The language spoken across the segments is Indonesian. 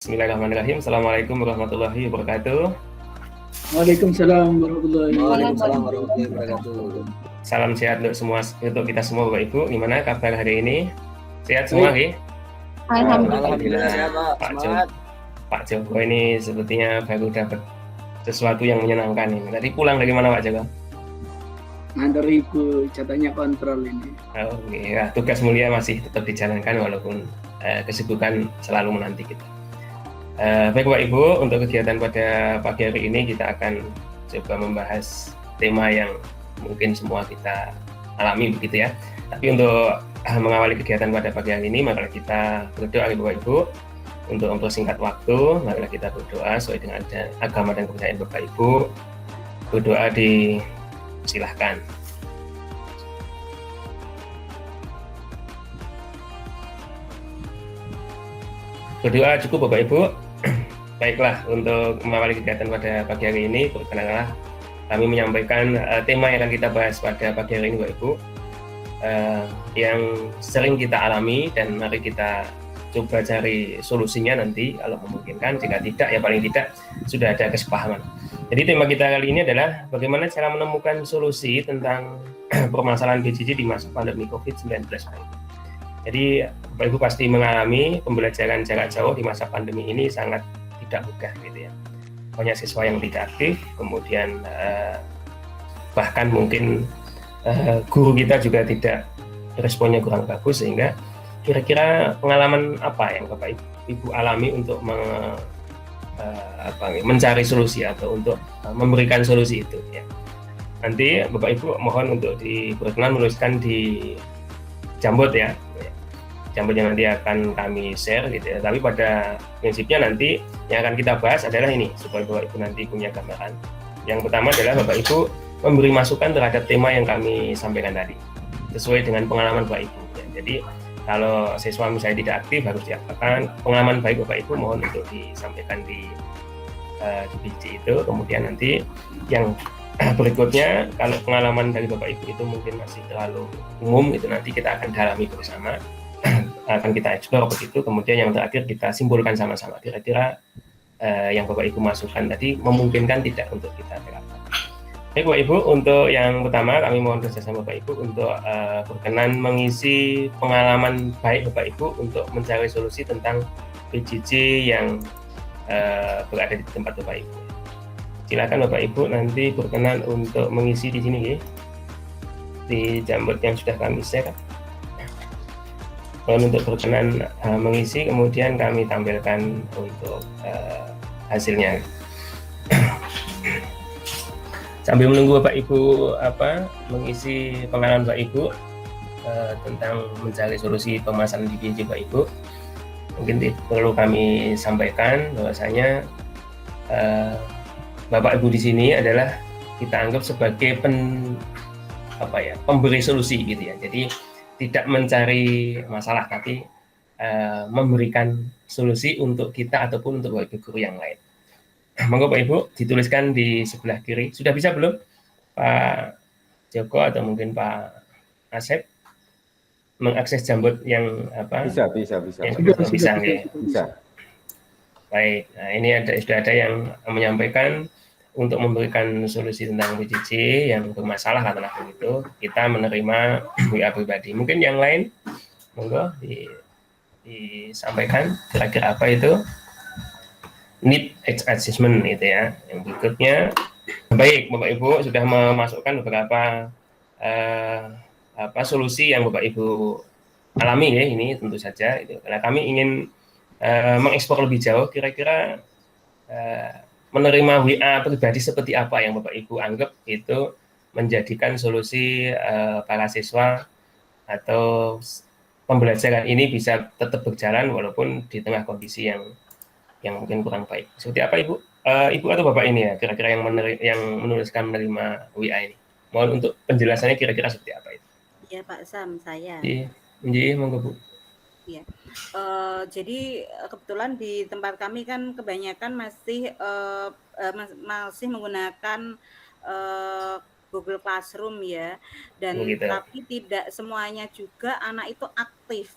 Bismillahirrahmanirrahim. Assalamualaikum warahmatullahi wabarakatuh. Waalaikumsalam warahmatullahi Waalaikumsalam wabarakatuh. warahmatullahi wabarakatuh. Salam sehat untuk kita semua Bapak Ibu. Gimana kabar hari ini? Sehat semua, Ki? Alhamdulillah sehat, Pak. Semangat. Pak Joko ini sepertinya baru dapat sesuatu yang menyenangkan ini. Tadi pulang dari mana Pak Joko? Ngantar ibu, catanya kontrol ini. Oh, ya, tugas mulia masih tetap dijalankan walaupun kesibukan selalu menanti kita. Baik Bapak Ibu, untuk kegiatan pada pagi hari ini kita akan coba membahas tema yang mungkin semua kita alami begitu ya. Tapi untuk mengawali kegiatan pada pagi hari ini, mari kita berdoa Bapak Ibu. Untuk mempersingkat waktu, mari kita berdoa sesuai dengan agama dan kepercayaan Bapak Ibu. Berdoa disilahkan. Berdoa cukup Bapak Ibu. Baiklah, untuk mengawali kegiatan pada pagi hari ini, perkenalkanlah kami menyampaikan tema yang akan kita bahas pada pagi hari ini Bapak Ibu, yang sering kita alami dan mari kita coba cari solusinya nanti kalau memungkinkan. Jika tidak, ya paling tidak sudah ada kesepahaman. Jadi tema kita kali ini adalah bagaimana cara menemukan solusi tentang permasalahan PJJ di masa pandemi COVID-19. Jadi Bapak Ibu pasti mengalami pembelajaran jarak jauh di masa pandemi ini sangat tidak mudah gitu ya. Banyak siswa yang tidak aktif, kemudian bahkan mungkin guru kita juga tidak responnya kurang bagus, sehingga kira-kira pengalaman apa yang Bapak Ibu alami untuk mencari solusi atau untuk memberikan solusi itu ya. Nanti Bapak Ibu mohon untuk diperkenan menuliskan di Jamboard ya. Jamboard yang nanti akan kami share gitu ya. Tapi pada prinsipnya nanti yang akan kita bahas adalah ini, supaya Bapak Ibu nanti punya gambaran. Yang pertama adalah Bapak Ibu memberi masukan terhadap tema yang kami sampaikan tadi, sesuai dengan pengalaman Bapak Ibu ya. Jadi kalau siswa misalnya tidak aktif harus diapakan, pengalaman baik Bapak Ibu mohon untuk disampaikan di PJ itu. Kemudian nanti yang berikutnya, kalau pengalaman dari Bapak Ibu itu mungkin masih terlalu umum, itu nanti kita akan dalami bersama, akan kita explore begitu. Kemudian yang terakhir kita simpulkan sama-sama, kira-kira yang Bapak Ibu masukkan tadi memungkinkan tidak untuk kita terapkan. Baik Bapak Ibu, untuk yang pertama kami mohon kerjasama Bapak Ibu untuk berkenan mengisi pengalaman baik Bapak Ibu untuk mencari solusi tentang PJJ yang berada di tempat Bapak Ibu. Silakan Bapak Ibu nanti berkenan untuk mengisi di sini ya, di Jamboard yang sudah kami share. Mohon untuk berkenan mengisi, kemudian kami tampilkan untuk hasilnya. Sambil menunggu Bapak Ibu mengisi pengalaman Bapak Ibu tentang mencari solusi permasalahan di PJJ Bapak Ibu, mungkin perlu kami sampaikan bahwasanya Bapak Ibu di sini adalah kita anggap sebagai pemberi solusi gitu ya. Jadi tidak mencari masalah, tapi memberikan solusi untuk kita ataupun untuk Bapak Ibu guru yang lain. Monggo Pak Ibu dituliskan di sebelah kiri. Sudah bisa belum Pak Joko atau mungkin Pak Asep mengakses Jamboard yang Bisa. Yang bisa. Baik. Nah, ini sudah ada yang menyampaikan untuk memberikan solusi tentang PJJ yang bermasalah katakanlah begitu. Kita menerima WA pribadi. Mungkin yang lain monggo disampaikan kira-kira apa itu need assessment gitu ya. Yang berikutnya, baik Bapak Ibu sudah memasukkan beberapa solusi yang Bapak Ibu alami ya, ini tentu saja itu. Karena kami ingin mengeksplor lebih jauh, kira-kira menerima WA pribadi seperti apa yang Bapak Ibu anggap itu menjadikan solusi para siswa atau pembelajaran ini bisa tetap berjalan walaupun di tengah kondisi yang mungkin kurang baik. Seperti apa Ibu? Ibu atau Bapak ini ya, kira-kira yang menuliskan menerima WA ini. Mohon untuk penjelasannya kira-kira seperti apa itu? Ya Pak Sam, saya. Iya, monggo Bu. Ya. Jadi kebetulan di tempat kami kan kebanyakan masih menggunakan Google Classroom ya, dan tapi tidak semuanya juga anak itu aktif.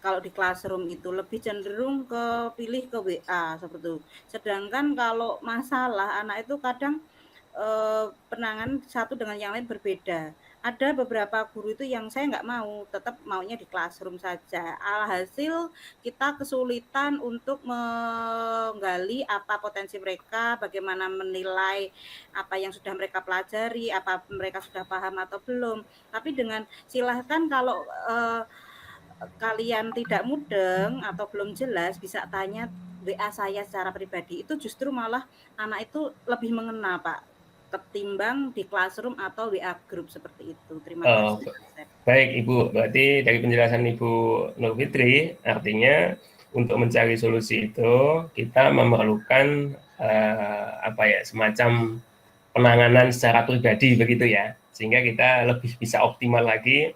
kalau di classroom itu lebih cenderung pilih ke WA seperti itu. Sedangkan kalau masalah anak itu kadang penanganan satu dengan yang lain berbeda. Ada beberapa guru itu yang saya nggak mau, tetap maunya di classroom saja. Alhasil kita kesulitan untuk menggali apa potensi mereka, bagaimana menilai apa yang sudah mereka pelajari, apa mereka sudah paham atau belum. Tapi dengan silahkan kalau kalian tidak mudeng atau belum jelas bisa tanya WA saya secara pribadi, itu justru malah anak itu lebih mengena Pak ketimbang di classroom atau WA group seperti itu. Terima kasih. Baik Ibu, berarti dari penjelasan Ibu Nur Fitri, artinya untuk mencari solusi itu kita memerlukan semacam penanganan secara pribadi begitu ya, sehingga kita lebih bisa optimal lagi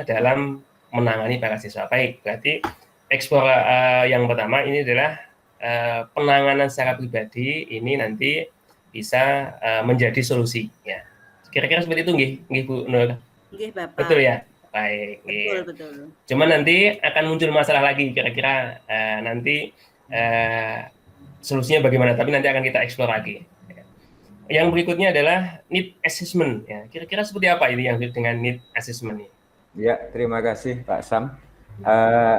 dalam menangani para siswa. Baik, berarti eksplor yang pertama ini adalah penanganan secara pribadi ini nanti bisa menjadi solusi ya. Kira-kira seperti itu nggih Bu Nur? Nggih Bapak. Betul ya? Baik. Betul. Cuman nanti akan muncul masalah lagi kira-kira nanti solusinya bagaimana, tapi nanti akan kita eksplor lagi. Yang berikutnya adalah need assessment ya. Kira-kira seperti apa ini yang dengan need assessment ini? Ya, terima kasih Pak Sam.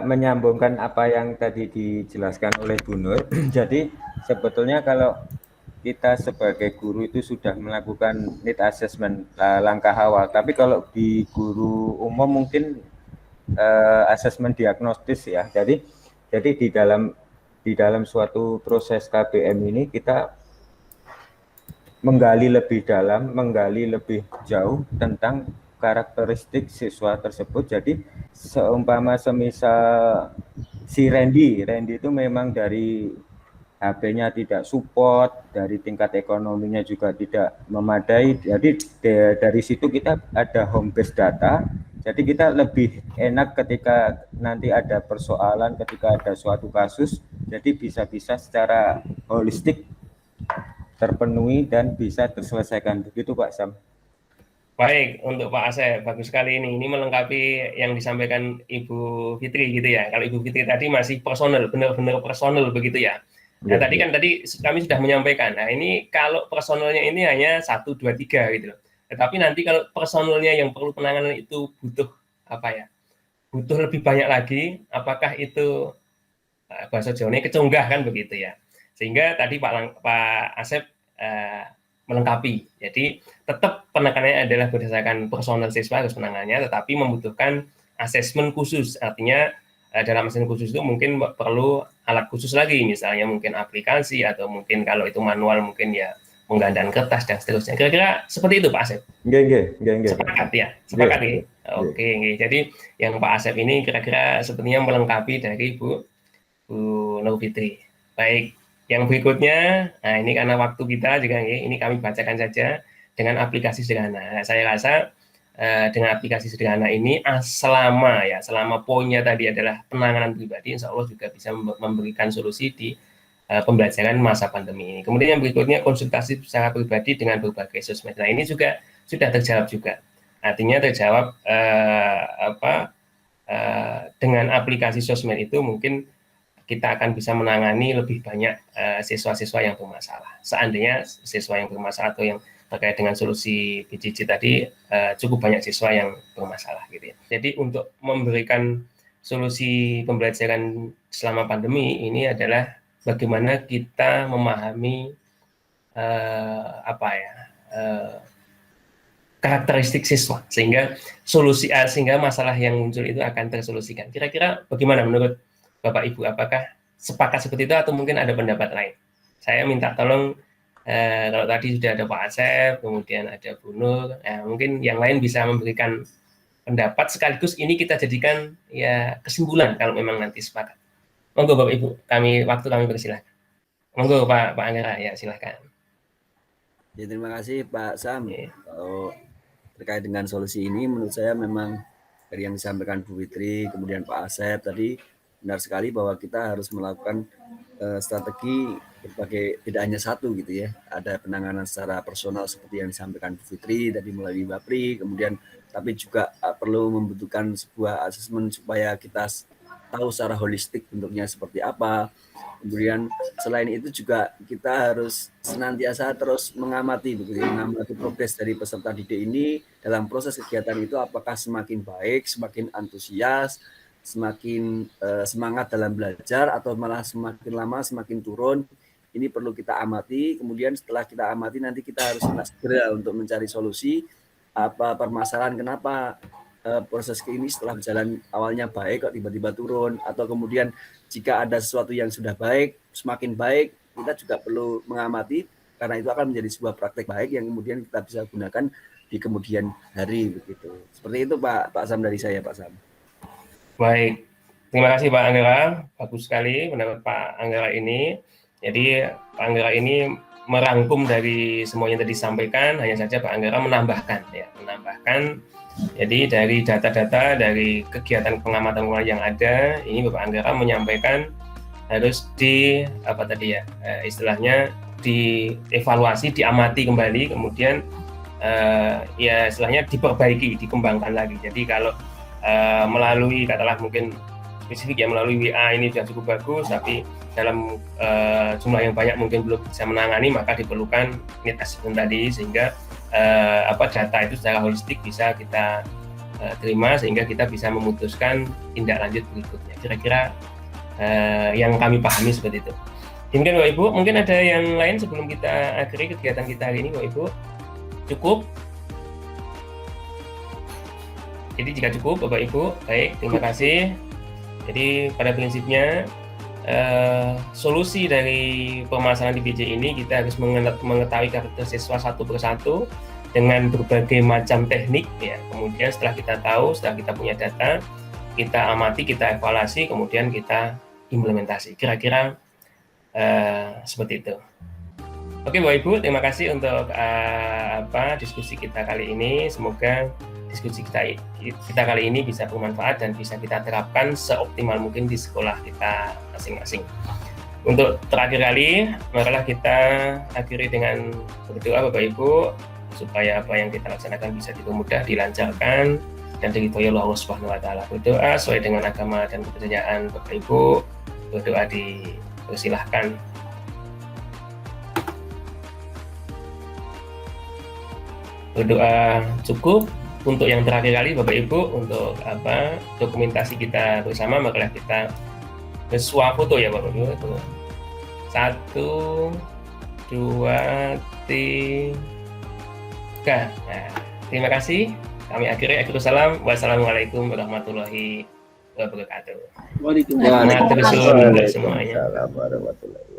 Menyambungkan apa yang tadi dijelaskan oleh Bu Nur. Jadi sebetulnya kalau kita sebagai guru itu sudah melakukan need assessment langkah awal, tapi kalau di guru umum mungkin assessment diagnostis ya. Jadi di dalam suatu proses KBM ini kita menggali lebih dalam, menggali lebih jauh tentang karakteristik siswa tersebut. Jadi seumpama semisal si Randy itu memang dari HP-nya tidak support, dari tingkat ekonominya juga tidak memadai. Jadi dari situ kita ada home base data. Jadi kita lebih enak ketika nanti ada persoalan, ketika ada suatu kasus, jadi bisa secara holistik terpenuhi dan bisa terselesaikan. Begitu Pak Sam. Baik, untuk Pak Asep, bagus sekali ini. Ini melengkapi yang disampaikan Ibu Fitri gitu ya. Kalau Ibu Fitri tadi masih personal, benar-benar personal begitu ya. Nah, tadi kami sudah menyampaikan. Nah, ini kalau personelnya ini hanya 1, 2, 3 gitu loh. Tetapi nanti kalau personelnya yang perlu penanganan itu butuh butuh lebih banyak lagi, apakah itu bahasa Jawanya kecunggah kan begitu ya. Sehingga tadi Pak Asep melengkapi. Jadi tetap penekanannya adalah berdasarkan personel siswa harus penanganannya, tetapi membutuhkan asesmen khusus. Artinya dalam asesmen khusus itu mungkin perlu alat khusus lagi, misalnya mungkin aplikasi atau mungkin kalau itu manual mungkin ya penggandaan kertas dan seterusnya. Kira-kira seperti itu Pak Asep? Nggih. Sepakat ya? Sepakat ya? Oke. Jadi yang Pak Asep ini kira-kira sepertinya melengkapi dari Bu Nur Fitri. Baik, yang berikutnya, nah ini karena waktu kita juga ini kami bacakan saja dengan aplikasi sederhana. Nah, saya rasa dengan aplikasi sederhana ini selama poinnya tadi adalah penanganan pribadi, insya Allah juga bisa memberikan solusi di pembelajaran masa pandemi ini. Kemudian yang berikutnya konsultasi secara pribadi dengan berbagai sosmed. Nah ini juga sudah terjawab juga. Artinya terjawab dengan aplikasi sosmed itu mungkin kita akan bisa menangani lebih banyak siswa-siswa yang bermasalah. Seandainya siswa yang bermasalah atau yang terkait dengan solusi PJJ tadi cukup banyak siswa yang bermasalah gitu ya. Jadi untuk memberikan solusi pembelajaran selama pandemi ini adalah bagaimana kita memahami karakteristik siswa sehingga sehingga masalah yang muncul itu akan tersolusikan. Kira-kira bagaimana menurut Bapak Ibu, apakah sepakat seperti itu atau mungkin ada pendapat lain? Saya minta tolong kalau tadi sudah ada Pak Asep, kemudian ada Bu Nur, mungkin yang lain bisa memberikan pendapat sekaligus ini kita jadikan ya kesimpulan kalau memang nanti sepakat. Monggo Bapak Ibu, waktu kami persilahkan. Monggo Pak Anggara, ya silahkan. Ya, terima kasih Pak Sam. Kalau terkait dengan solusi ini, menurut saya memang dari yang disampaikan Bu Fitri, kemudian Pak Asep tadi benar sekali bahwa kita harus melakukan strategi berbagai, tidak hanya satu gitu ya. Ada penanganan secara personal seperti yang disampaikan Bu Fitri tadi melalui Bapri, kemudian tapi juga perlu membutuhkan sebuah asesmen supaya kita tahu secara holistik bentuknya seperti apa. Kemudian selain itu juga kita harus senantiasa terus mengamati begitu, mengamati progres dari peserta didik ini dalam proses kegiatan itu, apakah semakin baik, semakin antusias, semakin semangat dalam belajar, atau malah semakin lama semakin turun. Ini perlu kita amati. Kemudian setelah kita amati, nanti kita harus segera untuk mencari solusi apa permasalahan, kenapa proses ini setelah berjalan awalnya baik kok tiba-tiba turun, atau kemudian jika ada sesuatu yang sudah baik, semakin baik, kita juga perlu mengamati, karena itu akan menjadi sebuah praktek baik yang kemudian kita bisa gunakan di kemudian hari begitu. Seperti itu Pak Sam dari saya, Pak Sam. Baik, terima kasih Pak Anggara, bagus sekali pendapat Pak Anggara ini. Jadi Pak Anggara ini merangkum dari semuanya yang tadi disampaikan, hanya saja Pak Anggara menambahkan. Jadi dari data-data dari kegiatan pengamatan yang ada, ini Bapak Anggara menyampaikan harus istilahnya dievaluasi, diamati kembali, kemudian ya istilahnya diperbaiki, dikembangkan lagi. Jadi kalau melalui katakanlah mungkin spesifik ya melalui WA ini sudah cukup bagus, tapi dalam jumlah yang banyak mungkin belum bisa menangani, maka diperlukan need assessment tadi, sehingga data itu secara holistik bisa kita terima, sehingga kita bisa memutuskan tindak lanjut berikutnya. Kira-kira yang kami pahami seperti itu. Mungkin Bapak Ibu, mungkin ada yang lain sebelum kita akhiri kegiatan kita hari ini, Bapak Ibu? Cukup? Jadi jika cukup Bapak Ibu, baik, terima kasih. Jadi pada prinsipnya solusi dari permasalahan di BJ ini, kita harus mengetahui karakter siswa satu persatu dengan berbagai macam teknik ya. Kemudian setelah kita tahu, setelah kita punya data, kita amati, kita evaluasi, kemudian kita implementasi. Kira-kira seperti itu. Oke Bapak Ibu, terima kasih untuk diskusi kita kali ini. Semoga diskusi kita kali ini bisa bermanfaat dan bisa kita terapkan seoptimal mungkin di sekolah kita masing-masing. Untuk terakhir kali, marilah kita akhiri dengan berdoa Bapak Ibu, supaya apa yang kita laksanakan bisa dipermudah, dilancarkan, dan diridhoi Allah Subhanahu wa Ta'ala. Berdoa sesuai dengan agama dan kepercayaan Bapak Ibu. Berdoa dipersilahkan. Berdoa cukup. Untuk yang terakhir kali Bapak Ibu, untuk dokumentasi kita bersama, marilah kita bersuah foto ya Bapak Ibu. 1, 2, 3. Nah, terima kasih. Kami akhiri. Wassalamualaikum warahmatullahi wabarakatuh. Waalaikumsalam. Semangat terus semuanya. Waalaikumsalam warahmatullahi